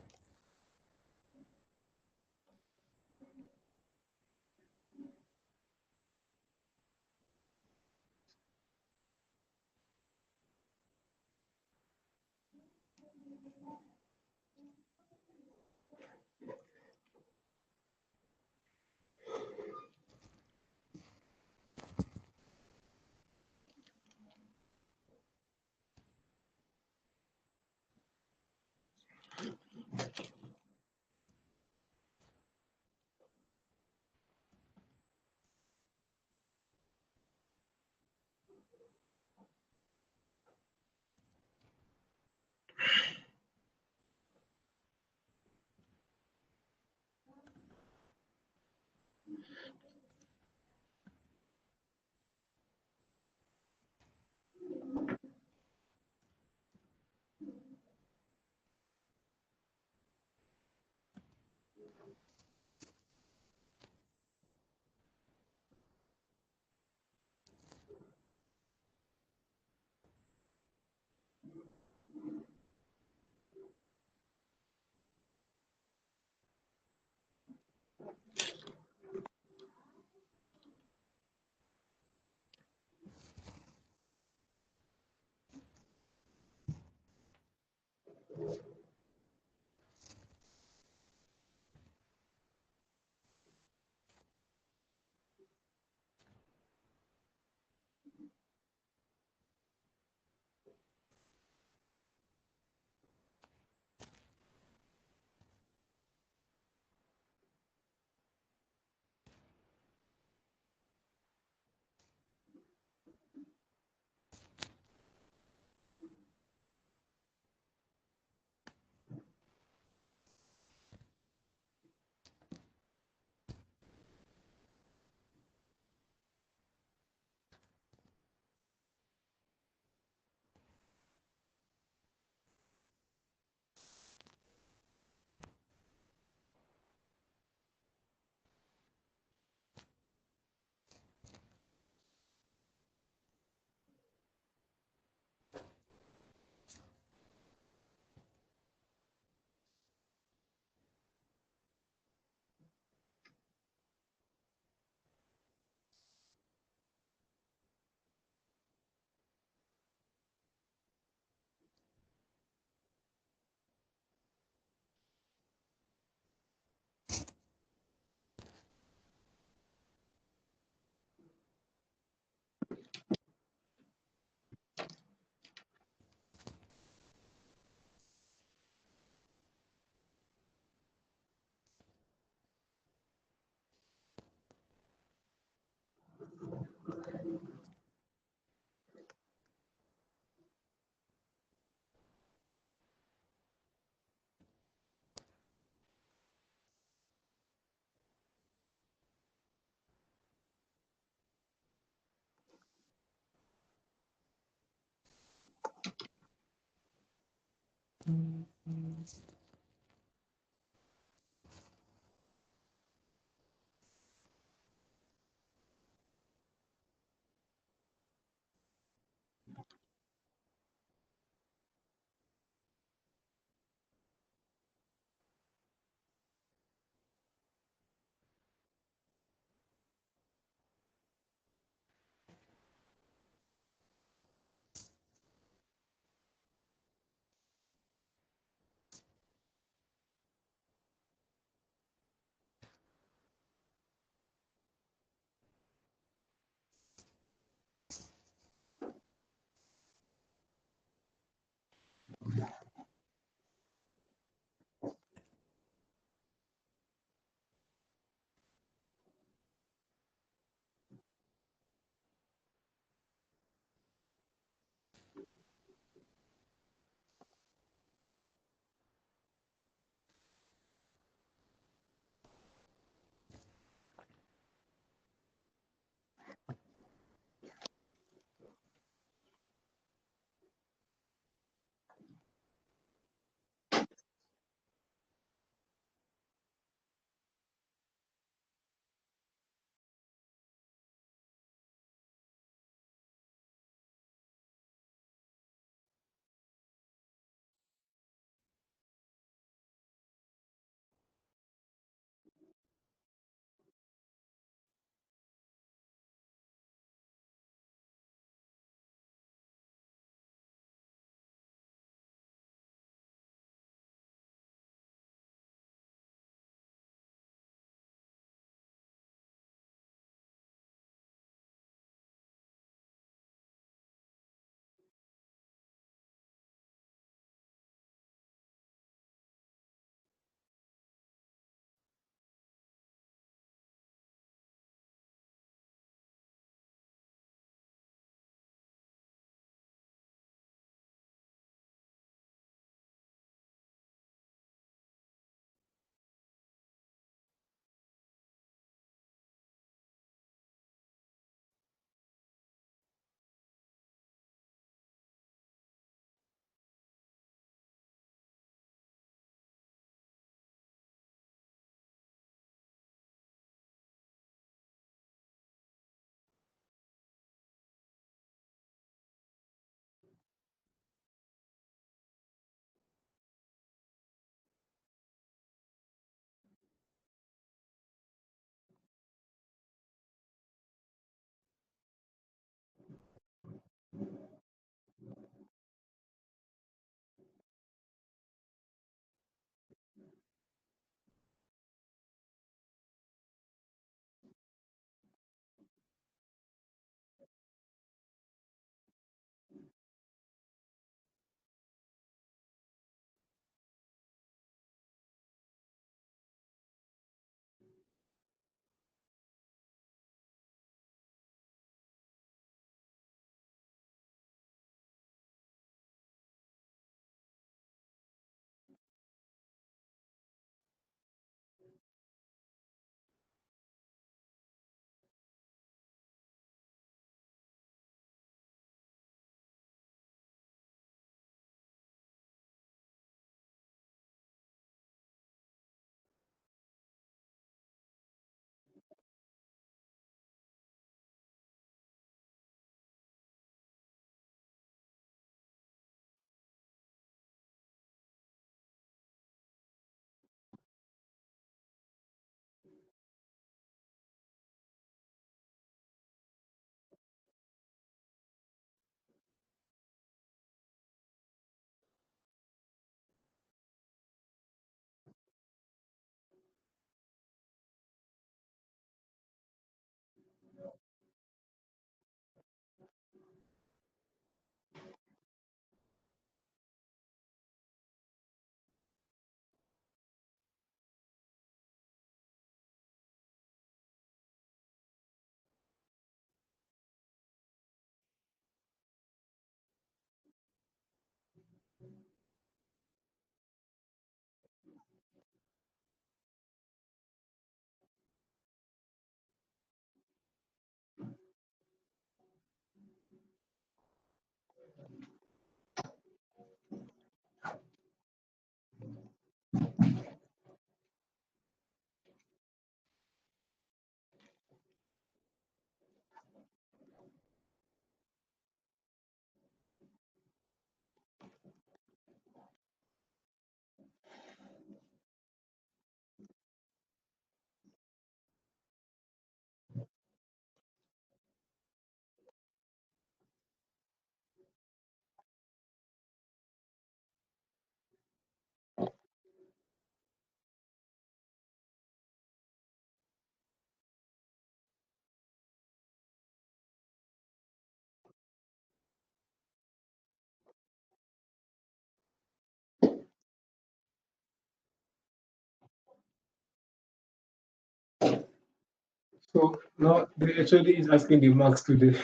So now the HOD is asking the marks today.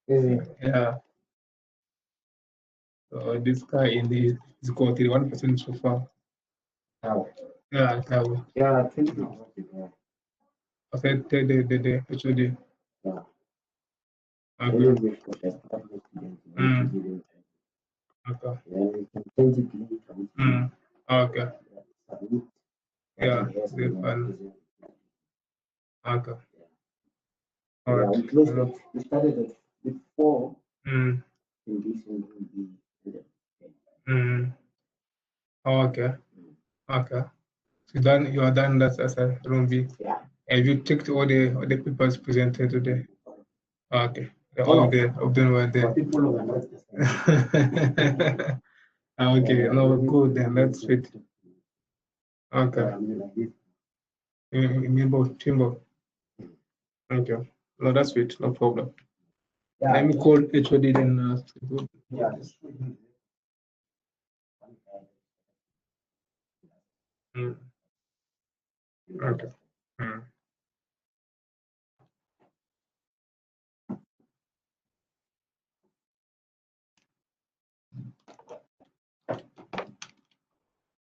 Yeah. So this guy in the is got 31% so far. Yeah, Tao.
Yeah, I think so.
I said the HOD.
Yeah.
Okay. Mm. Okay.
Then we can change it later.
Mm. Okay.
Submit.
Yeah.
And yes,
The
we
file.
present.
Okay.
Yeah,
All
we
right.
closed it. We started at with 4
Mm.
in this one will be 11.
Mm. Okay. Okay. So done. You are done. That's as a room B.
Yeah.
Have you checked all the papers presented today? Okay.
All
All
of
of them were there.
But people who are not the
Okay. No, good then. That's it. Okay. Timbo. Okay. No, that's it. No problem.
Yeah.
Let me call HOD then.
Yeah.
Mm. Okay.